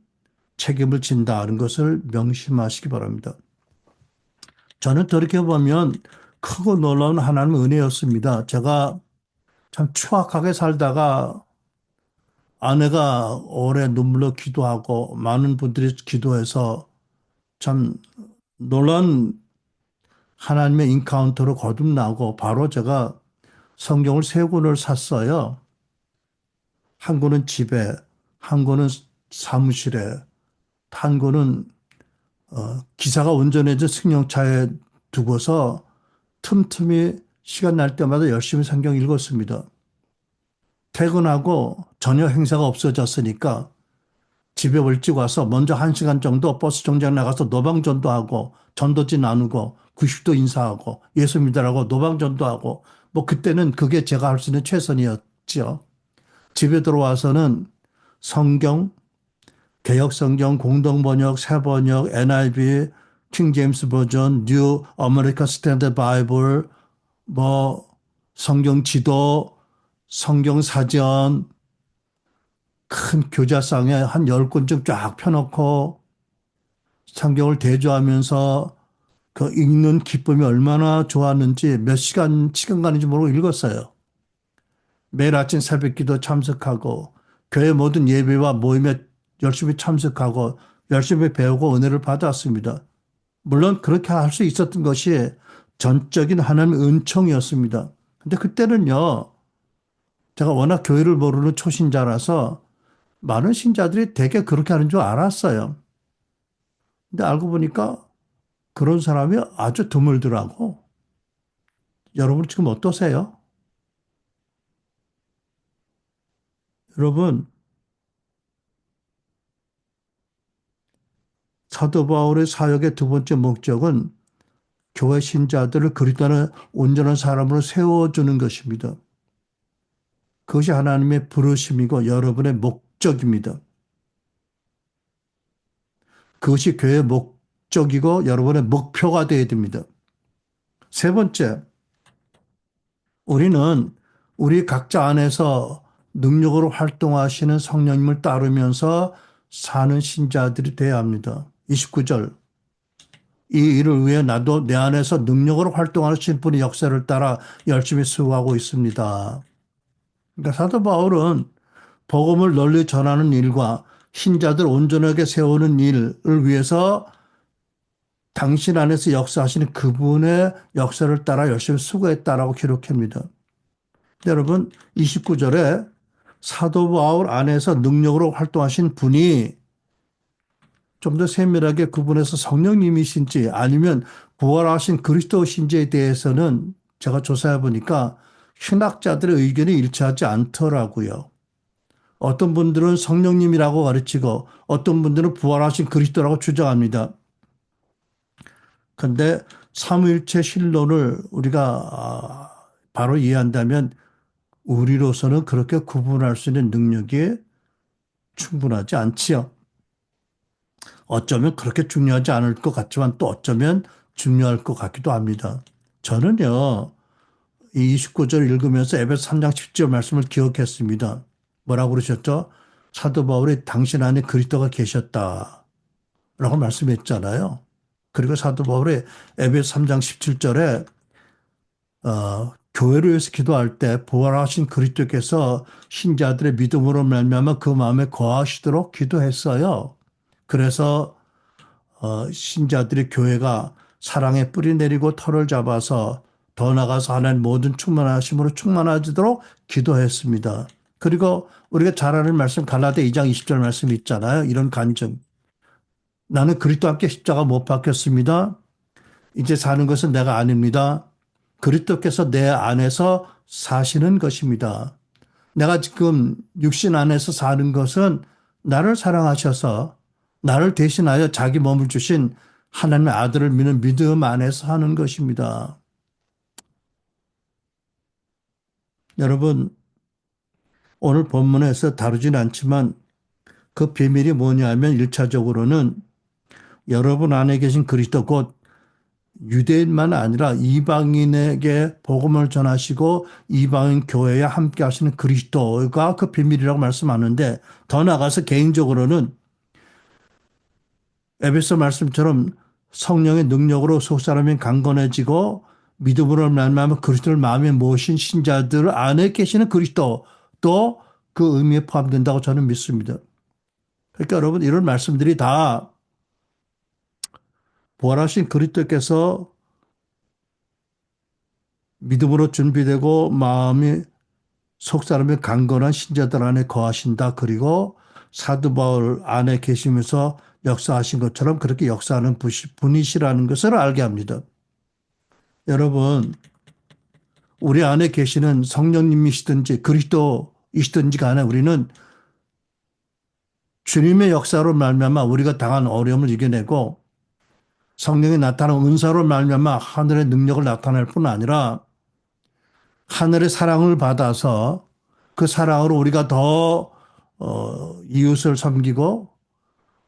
책임을 진다는 것을 명심하시기 바랍니다. 저는 돌이켜보면 크고 놀라운 하나님의 은혜였습니다. 제가 참 추악하게 살다가 아내가 오래 눈물로 기도하고 많은 분들이 기도해서 참 놀란 하나님의 인카운터로 거듭나고 바로 제가 성경을 세 권을 샀어요. 한 권은 집에, 한 권은 사무실에, 한 권은 기사가 운전해준 승용차에 두고서 틈틈이 시간 날 때마다 열심히 성경 읽었습니다. 퇴근하고 저녁 행사가 없어졌으니까 집에 일찍 와서 먼저 1시간 정도 버스 정류장 나가서 노방전도하고 전도지 나누고 90도 인사하고 예수 믿으라고 노방전도하고 뭐 그때는 그게 제가 할 수 있는 최선이었죠. 집에 들어와서는 성경, 개혁성경, 공동번역, 새번역, NIV, 킹 제임스 버전, 뉴 아메리칸 스탠더드 바이블, 뭐 성경 지도, 성경 사전 큰 교자상에 한 10권쯤 쫙 펴놓고 성경을 대조하면서 그 읽는 기쁨이 얼마나 좋았는지 몇 시간간인지 모르고 읽었어요. 매일 아침 새벽기도 참석하고 교회 모든 예배와 모임에 열심히 참석하고 열심히 배우고 은혜를 받았습니다. 물론 그렇게 할 수 있었던 것이 전적인 하나님의 은총이었습니다. 근데 그때는요, 제가 워낙 교회를 모르는 초신자라서 많은 신자들이 되게 그렇게 하는 줄 알았어요. 근데 알고 보니까 그런 사람이 아주 드물더라고. 여러분 지금 어떠세요? 여러분, 사도 바울의 사역의 두 번째 목적은 교회 신자들을 그리스도의 온전한 사람으로 세워주는 것입니다. 그것이 하나님의 부르심이고 여러분의 목적입니다. 그것이 교회의 목적이고 여러분의 목표가 되어야 됩니다. 세 번째, 우리는 우리 각자 안에서 능력으로 활동하시는 성령님을 따르면서 사는 신자들이 되어야 합니다. 29절. 이 일을 위해 나도 내 안에서 능력으로 활동하시는 분의 역사를 따라 열심히 수고하고 있습니다. 그러니까 사도 바울은 복음을 널리 전하는 일과 신자들 온전하게 세우는 일을 위해서 당신 안에서 역사하시는 그분의 역사를 따라 열심히 수고했다라고 기록합니다. 여러분 29절에 사도 바울 안에서 능력으로 활동하신 분이 좀 더 세밀하게 그분에서 성령님이신지 아니면 부활하신 그리스도신지에 대해서는 제가 조사해 보니까 신학자들의 의견이 일치하지 않더라고요. 어떤 분들은 성령님이라고 가르치고 어떤 분들은 부활하신 그리스도라고 주장합니다. 그런데 삼위일체 신론을 우리가 바로 이해한다면 우리로서는 그렇게 구분할 수 있는 능력이 충분하지 않지요. 어쩌면 그렇게 중요하지 않을 것 같지만 또 어쩌면 중요할 것 같기도 합니다. 저는요, 이 29절 읽으면서 에베소 3장 10절 말씀을 기억했습니다. 뭐라고 그러셨죠? 사도 바울이 당신 안에 그리스도가 계셨다. 라고 말씀했잖아요. 그리고 사도 바울이 에베소 3장 17절에 교회를 위해서 기도할 때 부활하신 그리스도께서 신자들의 믿음으로 말미암아 그 마음에 거하시도록 기도했어요. 그래서 신자들의 교회가 사랑의 뿌리 내리고 털을 잡아서 더 나아가서 하나님 모든 충만하심으로 충만해지도록 기도했습니다. 그리고 우리가 잘 아는 말씀 갈라디아 2장 20절 말씀 있잖아요. 이런 간증. 나는 그리스도와 함께 십자가 못 박혔습니다. 이제 사는 것은 내가 아닙니다. 그리스도께서 내 안에서 사시는 것입니다. 내가 지금 육신 안에서 사는 것은 나를 사랑하셔서 나를 대신하여 자기 몸을 주신 하나님의 아들을 믿는 믿음 안에서 하는 것입니다. 여러분, 오늘 본문에서 다루진 않지만 그 비밀이 뭐냐면 1차적으로는 여러분 안에 계신 그리스도 곧 유대인만 아니라 이방인에게 복음을 전하시고 이방인 교회에 함께 하시는 그리스도가 그 비밀이라고 말씀하는데 더 나아가서 개인적으로는 에베소 말씀처럼 성령의 능력으로 속사람이 강건해지고 믿음으로 말미암아 그리스도를 마음에 모신 신자들 안에 계시는 그리스도도 그 의미에 포함된다고 저는 믿습니다. 그러니까 여러분 이런 말씀들이 다 부활하신 그리스도께서 믿음으로 준비되고 마음이 속사람이 강건한 신자들 안에 거하신다. 그리고 사도 바울 안에 계시면서 역사하신 것처럼 그렇게 역사하는 분이시라는 것을 알게 합니다. 여러분, 우리 안에 계시는 성령님이시든지 그리스도이시든지 간에 우리는 주님의 역사로 말미암아 우리가 당한 어려움을 이겨내고 성령이 나타나는 은사로 말미암아 하늘의 능력을 나타낼 뿐 아니라 하늘의 사랑을 받아서 그 사랑으로 우리가 더 이웃을 섬기고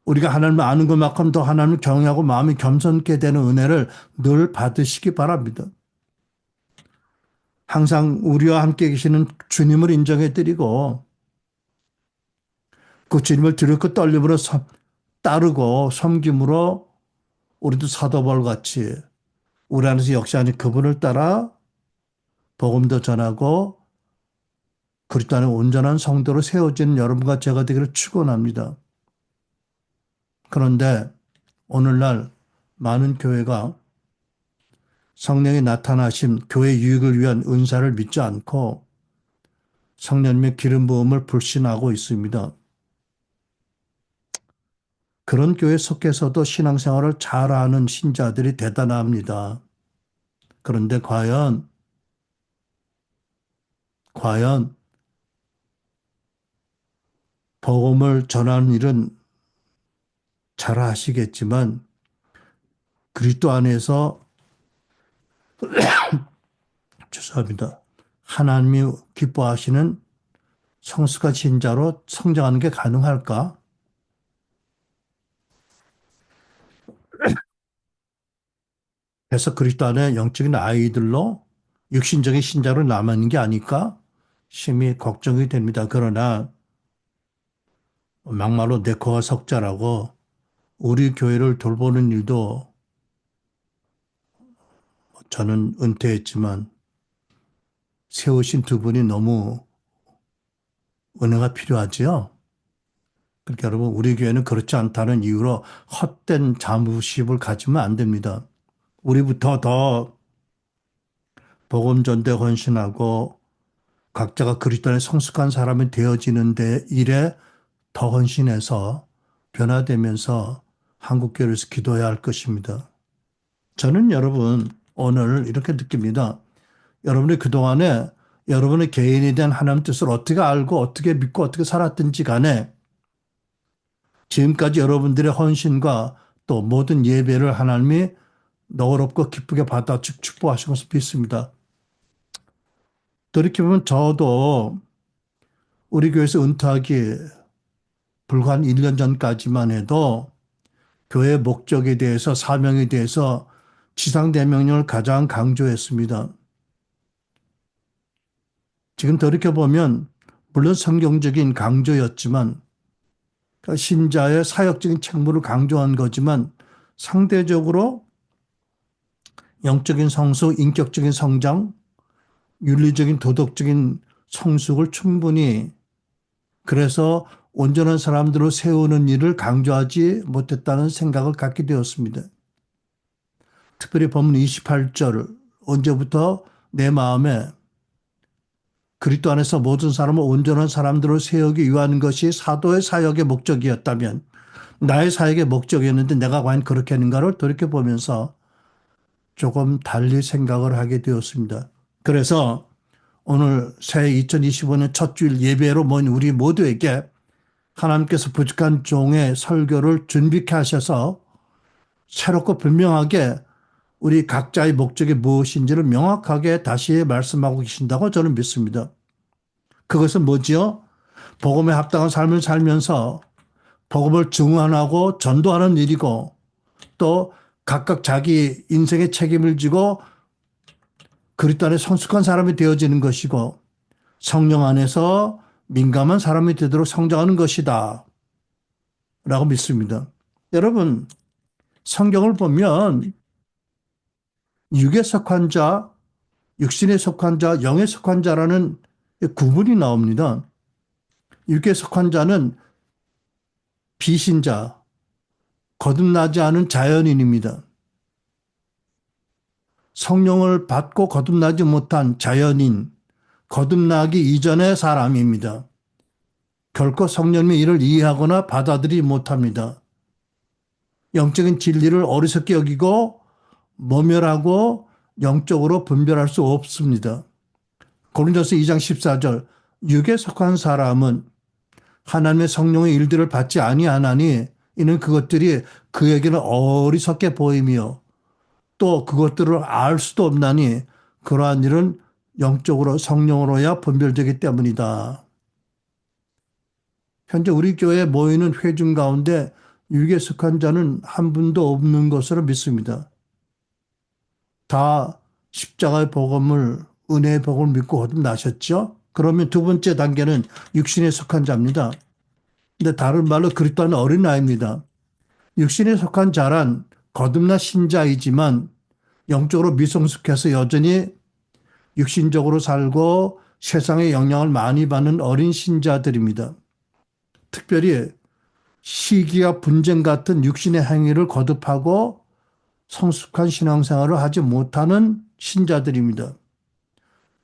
우리가 하나님을 아는 것만큼 더 하나님을 경외하고 마음이 겸손케 되는 은혜를 늘 받으시기 바랍니다. 항상 우리와 함께 계시는 주님을 인정해 드리고 그 주님을 두렵고 떨림으로 따르고 섬김으로 우리도 사도 바울같이 우리 안에서 역사하는 그분을 따라 복음도 전하고 그리스도 안에 온전한 성도로 세워지는 여러분과 제가 되기를 축원합니다. 그런데 오늘날 많은 교회가 성령의 나타나심, 교회 유익을 위한 은사를 믿지 않고 성령님의 기름 부음을 불신하고 있습니다. 그런 교회 속에서도 신앙생활을 잘하는 신자들이 대단합니다. 그런데 과연 복음을 전하는 일은 잘 하시겠지만 그리스도 안에서 죄송합니다. 하나님이 기뻐하시는 성숙한 신자로 성장하는 게 가능할까? 그래서 그리스도 안에 영적인 아이들로 육신적인 신자로 남아있는 게 아닐까? 심히 걱정이 됩니다. 그러나 막말로 내 코가 석자라고 우리 교회를 돌보는 일도 저는 은퇴했지만 세우신 두 분이 너무 은혜가 필요하지요. 그러니까 여러분 우리 교회는 그렇지 않다는 이유로 헛된 자부심을 가지면 안 됩니다. 우리부터 더 복음 전대 헌신하고 각자가 그리스도 안에 성숙한 사람이 되어지는 데 일에 더 헌신해서 변화되면서 한국교회에서 기도해야 할 것입니다. 저는 여러분 오늘 이렇게 느낍니다. 여러분이 그동안에 여러분의 개인에 대한 하나님 뜻을 어떻게 알고 어떻게 믿고 어떻게 살았든지 간에 지금까지 여러분들의 헌신과 또 모든 예배를 하나님이 너그럽고 기쁘게 받아 축복하신 것을 믿습니다. 돌이켜보면 저도 우리 교회에서 은퇴하기 불과 한 1년 전까지만 해도 교회 목적에 대해서 사명에 대해서 지상대명령을 가장 강조했습니다. 지금 돌이켜보면 물론 성경적인 강조였지만 신자의 사역적인 책무를 강조한 거지만 상대적으로 영적인 성숙, 인격적인 성장, 윤리적인 도덕적인 성숙을 충분히 그래서 온전한 사람들을 세우는 일을 강조하지 못했다는 생각을 갖게 되었습니다. 특별히 본문 28절 언제부터 내 마음에 그리스도 안에서 모든 사람을 온전한 사람들을 세우기 위한 것이 사도의 사역의 목적이었다면 나의 사역의 목적이었는데 내가 과연 그렇게 했는가를 돌이켜보면서 조금 달리 생각을 하게 되었습니다. 그래서 오늘 새 2025년 첫 주일 예배로 모인 우리 모두에게 하나님께서 부족한 종의 설교를 준비케 하셔서 새롭고 분명하게 우리 각자의 목적이 무엇인지를 명확하게 다시 말씀하고 계신다고 저는 믿습니다. 그것은 뭐지요? 복음에 합당한 삶을 살면서 복음을 증언하고 전도하는 일이고 또 각각 자기 인생의 책임을 지고 그리스도 안에 성숙한 사람이 되어지는 것이고 성령 안에서 민감한 사람이 되도록 성장하는 것이다 라고 믿습니다. 여러분 성경을 보면 육에 속한 자, 육신에 속한 자, 영에 속한 자라는 구분이 나옵니다. 육에 속한 자는 비신자, 거듭나지 않은 자연인입니다. 성령을 받고 거듭나지 못한 자연인, 거듭나기 이전의 사람입니다. 결코 성령의 일을 이해하거나 받아들이지 못합니다. 영적인 진리를 어리석게 여기고 모멸하고 영적으로 분별할 수 없습니다. 고린도서 2장 14절 육에 속한 사람은 하나님의 성령의 일들을 받지 아니하나니 이는 그것들이 그에게는 어리석게 보이며 또 그것들을 알 수도 없나니 그러한 일은 영적으로 성령으로야 분별되기 때문이다. 현재 우리 교회에 모이는 회중 가운데 육에 속한 자는 한 분도 없는 것으로 믿습니다. 다 십자가의 복음을 은혜의 복을 믿고 거듭나셨죠. 그러면 두 번째 단계는 육신에 속한 자입니다. 근데 다른 말로 그리스도 안의 어린아이입니다. 육신에 속한 자란 거듭난 신자이지만 영적으로 미성숙해서 여전히 육신적으로 살고 세상의 영향을 많이 받는 어린 신자들입니다. 특별히 시기와 분쟁 같은 육신의 행위를 거듭하고 성숙한 신앙생활을 하지 못하는 신자들입니다.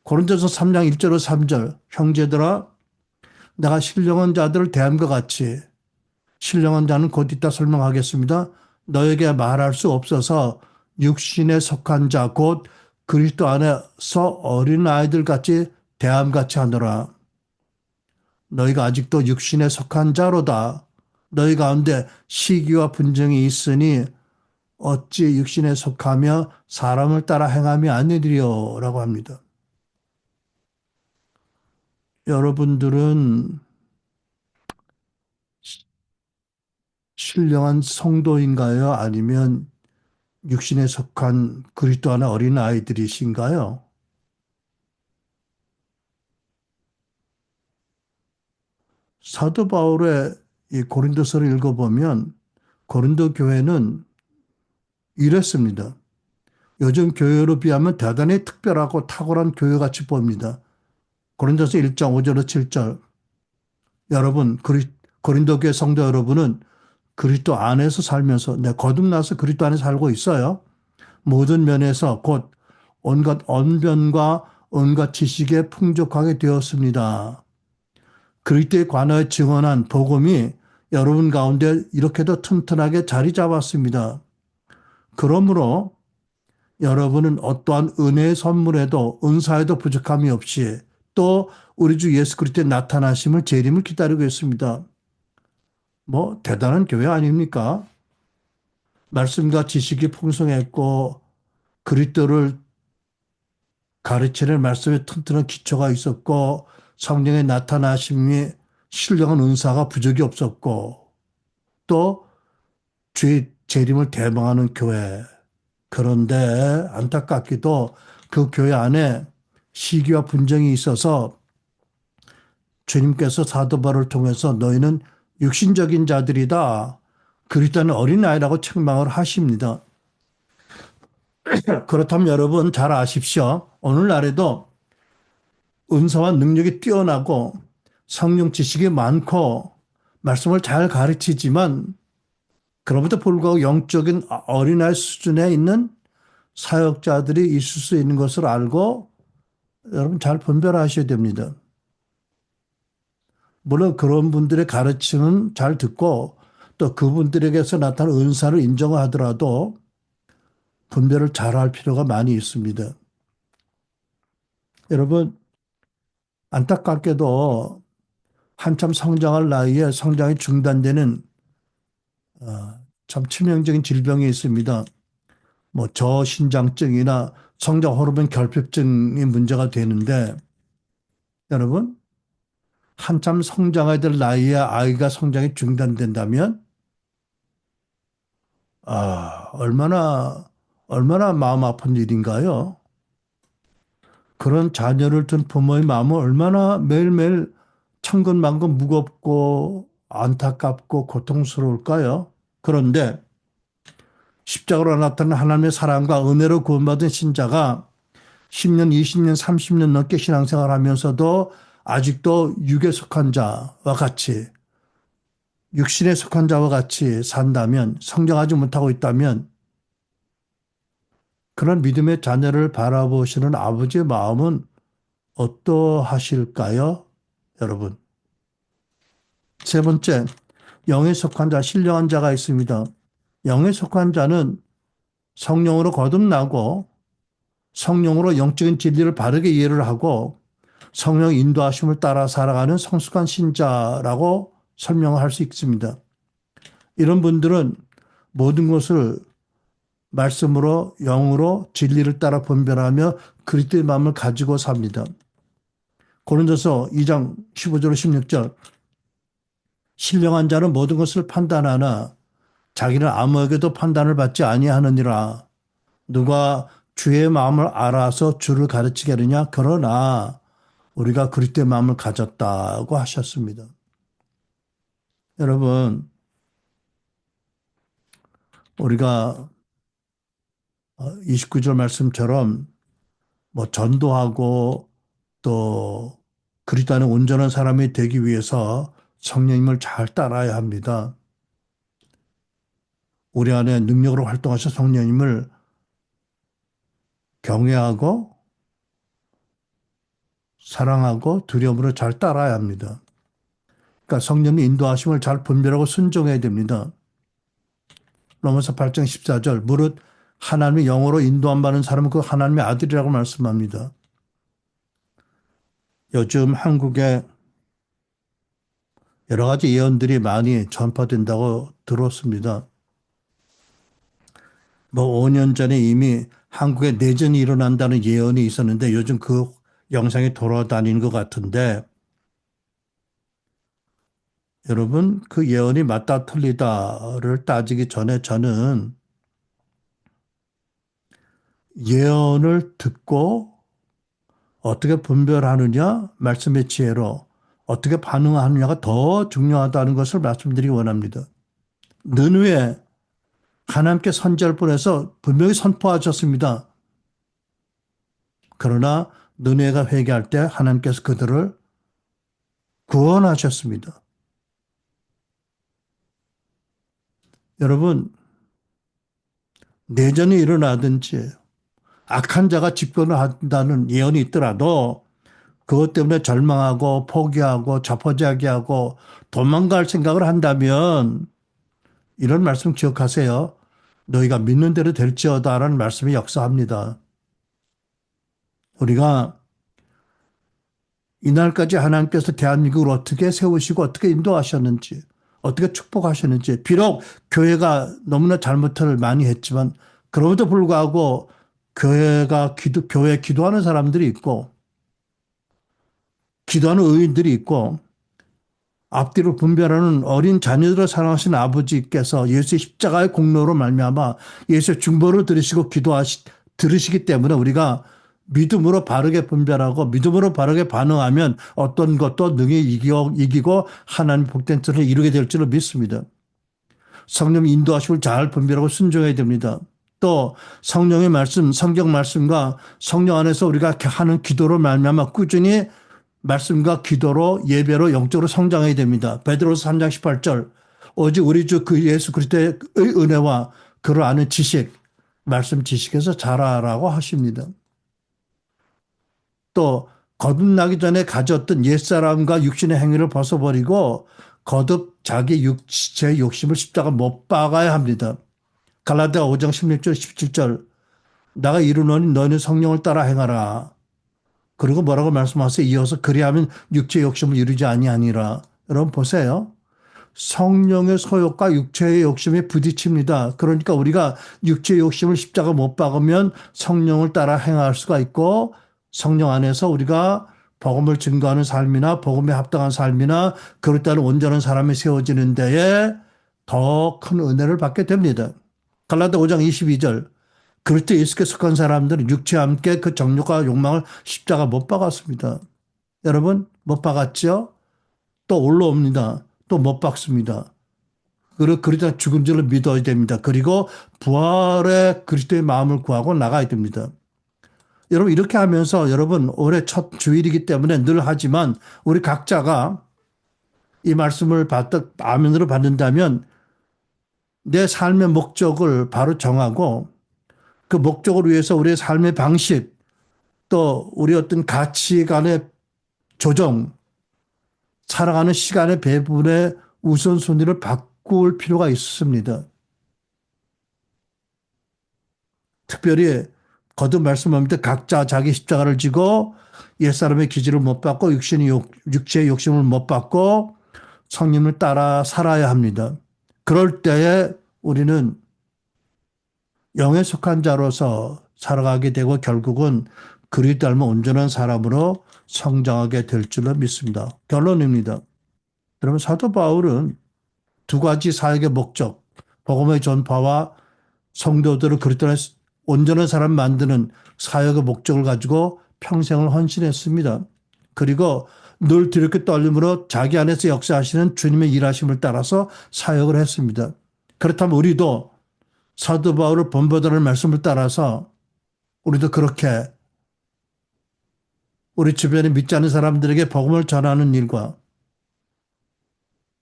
고린도서 3장 1절로 3절 형제들아 내가 신령한 자들을 대함과 같이 신령한 자는 곧 이따 설명하겠습니다. 너에게 말할 수 없어서 육신에 속한 자 곧 그리스도 안에서 어린아이들 같이 대함같이 하노라. 너희가 아직도 육신에 속한 자로다. 너희 가운데 시기와 분쟁이 있으니 어찌 육신에 속하며 사람을 따라 행함이 아니리요 라고 합니다. 여러분들은 신령한 성도인가요? 아니면 육신에 속한 그리스도 안의 어린아이들이신가요? 사도 바울의 이 고린도서를 읽어보면 고린도 교회는 이랬습니다. 요즘 교회로 비하면 대단히 특별하고 탁월한 교회같이 보입니다. 고린도서 1장 5절로 7절 여러분 고린도 교회 성도 여러분은 그리스도 안에서 살면서 거듭나서 그리스도 안에 살고 있어요. 모든 면에서 곧 온갖 언변과 온갖 지식에 풍족하게 되었습니다. 그리스도에 관하여 증언한 복음이 여러분 가운데 이렇게도 튼튼하게 자리 잡았습니다. 그러므로 여러분은 어떠한 은혜의 선물에도 은사에도 부족함이 없이 또 우리 주 예수 그리스도의 나타나심을 재림을 기다리고 있습니다. 뭐 대단한 교회 아닙니까? 말씀과 지식이 풍성했고 그리스도를 가르치는 말씀에 튼튼한 기초가 있었고 성령의 나타나심이 신령한 은사가 부족이 없었고 또 주의 재림을 대망하는 교회. 그런데 안타깝게도 그 교회 안에 시기와 분쟁이 있어서 주님께서 사도 바울을 통해서 너희는 육신적인 자들이다. 그리스도는 어린아이라고 책망을 하십니다. 그렇다면 여러분 잘 아십시오. 오늘날에도 은사와 능력이 뛰어나고 성령 지식이 많고 말씀을 잘 가르치지만 그럼에도 불구하고 영적인 어린아이 수준에 있는 사역자들이 있을 수 있는 것을 알고 여러분 잘 분별하셔야 됩니다. 물론 그런 분들의 가르침은 잘 듣고 또 그분들에게서 나타난 은사를 인정하더라도 분별을 잘할 필요가 많이 있습니다. 여러분 안타깝게도 한참 성장할 나이에 성장이 중단되는 참 치명적인 질병이 있습니다. 뭐 저신장증이나 성장 호르몬 결핍증이 문제가 되는데 여러분 한참 성장해야 될 나이에 아이가 성장이 중단된다면 얼마나 마음 아픈 일인가요? 그런 자녀를 둔 부모의 마음은 얼마나 매일매일 천근만근 무겁고 안타깝고 고통스러울까요? 그런데 십자가로 나타난 하나님의 사랑과 은혜로 구원받은 신자가 10년, 20년, 30년 넘게 신앙생활하면서도 아직도 육에 속한 자와 같이 육신에 속한 자와 같이 산다면 성장하지 못하고 있다면 그런 믿음의 자녀를 바라보시는 아버지의 마음은 어떠하실까요? 여러분. 세 번째, 영에 속한 자, 신령한 자가 있습니다. 영에 속한 자는 성령으로 거듭나고 성령으로 영적인 진리를 바르게 이해를 하고 성령 인도하심을 따라 살아가는 성숙한 신자라고 설명할 수 있습니다. 이런 분들은 모든 것을 말씀으로 영으로 진리를 따라 분별하며 그리스도의 마음을 가지고 삽니다. 고린도서 2장 15절 16절 신령한 자는 모든 것을 판단하나 자기는 아무에게도 판단을 받지 아니하느니라. 누가 주의 마음을 알아서 주를 가르치게 하느냐? 그러나 우리가 그리스도의 마음을 가졌다고 하셨습니다. 여러분, 우리가 29절 말씀처럼 뭐 전도하고 또 그리스도 안에 온전한 사람이 되기 위해서 성령님을 잘 따라야 합니다. 우리 안에 능력으로 활동하셔 성령님을 경외하고 사랑하고 두려움으로 잘 따라야 합니다. 그러니까 성령의 인도하심을 잘 분별하고 순종해야 됩니다. 로마서 8장 14절 무릇 하나님의 영으로 인도함 받는 사람은 그 하나님의 아들이라고 말씀합니다. 요즘 한국에 여러 가지 예언들이 많이 전파된다고 들었습니다. 뭐 5년 전에 이미 한국에 내전이 일어난다는 예언이 있었는데 요즘 그 영상이 돌아다니는 것 같은데 여러분 그 예언이 맞다 틀리다를 따지기 전에 저는 예언을 듣고 어떻게 분별하느냐 말씀의 지혜로 어떻게 반응하느냐가 더 중요하다는 것을 말씀드리기 원합니다. 느느웨 하나님께 선지자를 보내서 분명히 선포하셨습니다. 그러나 느느웨가 회개할 때 하나님께서 그들을 구원하셨습니다. 여러분 내전이 일어나든지 악한 자가 집권을 한다는 예언이 있더라도 그것 때문에 절망하고 포기하고 자포자기하고 도망갈 생각을 한다면 이런 말씀 기억하세요. 너희가 믿는 대로 될지어다라는 말씀이 역사합니다. 우리가 이날까지 하나님께서 대한민국을 어떻게 세우시고 어떻게 인도하셨는지 어떻게 축복하셨는지 비록 교회가 너무나 잘못을 많이 했지만 그럼에도 불구하고 교회에 기도하는 사람들이 있고 기도하는 의인들이 있고 앞뒤로 분별하는 어린 자녀들을 사랑하신 아버지께서 예수의 십자가의 공로로 말미암아 예수의 중보를 들으시고 들으시기 때문에 우리가 믿음으로 바르게 분별하고 믿음으로 바르게 반응하면 어떤 것도 능히 이기고 하나님 복된 뜻을 이루게 될 줄을 믿습니다. 성령 인도하심을 잘 분별하고 순종해야 됩니다. 또 성령의 말씀, 성경 말씀과 성령 안에서 우리가 하는 기도로 말미암아 꾸준히 말씀과 기도로 예배로 영적으로 성장해야 됩니다. 베드로서 3장 18절 오직 우리 주 그 예수 그리스도의 은혜와 그를 아는 지식, 말씀 지식에서 자라라고 하십니다. 또 거듭나기 전에 가졌던 옛사람과 육신의 행위를 벗어버리고 거듭 자기 육체 욕심을 십자가 못 박아야 합니다. 갈라디아 5장 16절 17절 내가 이르노니 너희는 성령을 따라 행하라. 그리고 뭐라고 말씀하세요? 이어서 그리하면 육체의 욕심을 이루지 아니하니라. 여러분 보세요. 성령의 소욕과 육체의 욕심이 부딪힙니다. 그러니까 우리가 육체의 욕심을 십자가 못 박으면 성령을 따라 행할 수가 있고 성령 안에서 우리가 복음을 증거하는 삶이나 복음에 합당한 삶이나 그렇다는 온전한 사람이 세워지는 데에 더 큰 은혜를 받게 됩니다. 갈라디아 5장 22절 그리스도 예수께 속한 사람들은 육체와 함께 그 정욕과 욕망을 십자가 못 박았습니다. 여러분 못 박았죠? 또 올라옵니다. 또 못 박습니다. 그러다 죽은 줄을 믿어야 됩니다. 그리고 부활의 그리스도의 마음을 구하고 나가야 됩니다. 여러분 이렇게 하면서 여러분 올해 첫 주일이기 때문에 늘 하지만 우리 각자가 이 말씀을 아멘으로 받는다면 내 삶의 목적을 바로 정하고 그 목적을 위해서 우리의 삶의 방식 또 우리 어떤 가치관의 조정 살아가는 시간의 배분의 우선순위를 바꿀 필요가 있습니다. 특별히 거듭 말씀합니다. 각자 자기 십자가를 지고 옛사람의 기질을 못 받고 육체의 욕심을 못 받고 성령을 따라 살아야 합니다. 그럴 때에 우리는 영에 속한 자로서 살아가게 되고 결국은 그리스도 닮은 온전한 사람으로 성장하게 될 줄로 믿습니다. 결론입니다. 여러분 사도 바울은 두 가지 사역의 목적, 복음의 전파와 성도들을 그리스도 안에 온전한 사람 만드는 사역의 목적을 가지고 평생을 헌신했습니다. 그리고 늘 뒤늦게 떨림으로 자기 안에서 역사하시는 주님의 일하심을 따라서 사역을 했습니다. 그렇다면 우리도 사도 바울을 본보다는 말씀을 따라서 우리도 그렇게 우리 주변에 믿지 않는 사람들에게 복음을 전하는 일과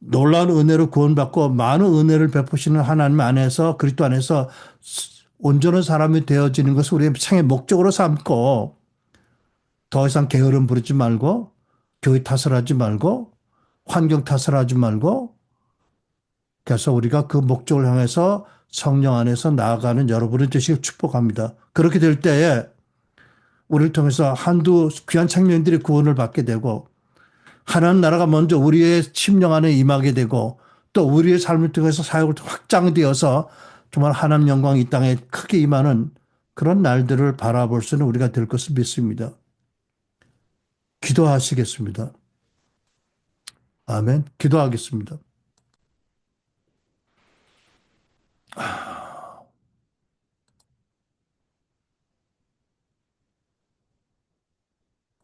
놀라운 은혜로 구원받고 많은 은혜를 베푸시는 하나님 안에서 그리스도 안에서 온전한 사람이 되어지는 것을 우리의 생의 목적으로 삼고 더 이상 게으름 부리지 말고 교회 탓을 하지 말고 환경 탓을 하지 말고 그래서 우리가 그 목적을 향해서 성령 안에서 나아가는 여러분의 되시길 축복합니다. 그렇게 될 때에 우리를 통해서 한두 귀한 청년들이 구원을 받게 되고 하나님 나라가 먼저 우리의 심령 안에 임하게 되고 또 우리의 삶을 통해서 사역을 확장되어서 정말 하나님 영광이 이 땅에 크게 임하는 그런 날들을 바라볼 수 있는 우리가 될 것을 믿습니다. 기도하시겠습니다. 아멘. 기도하겠습니다.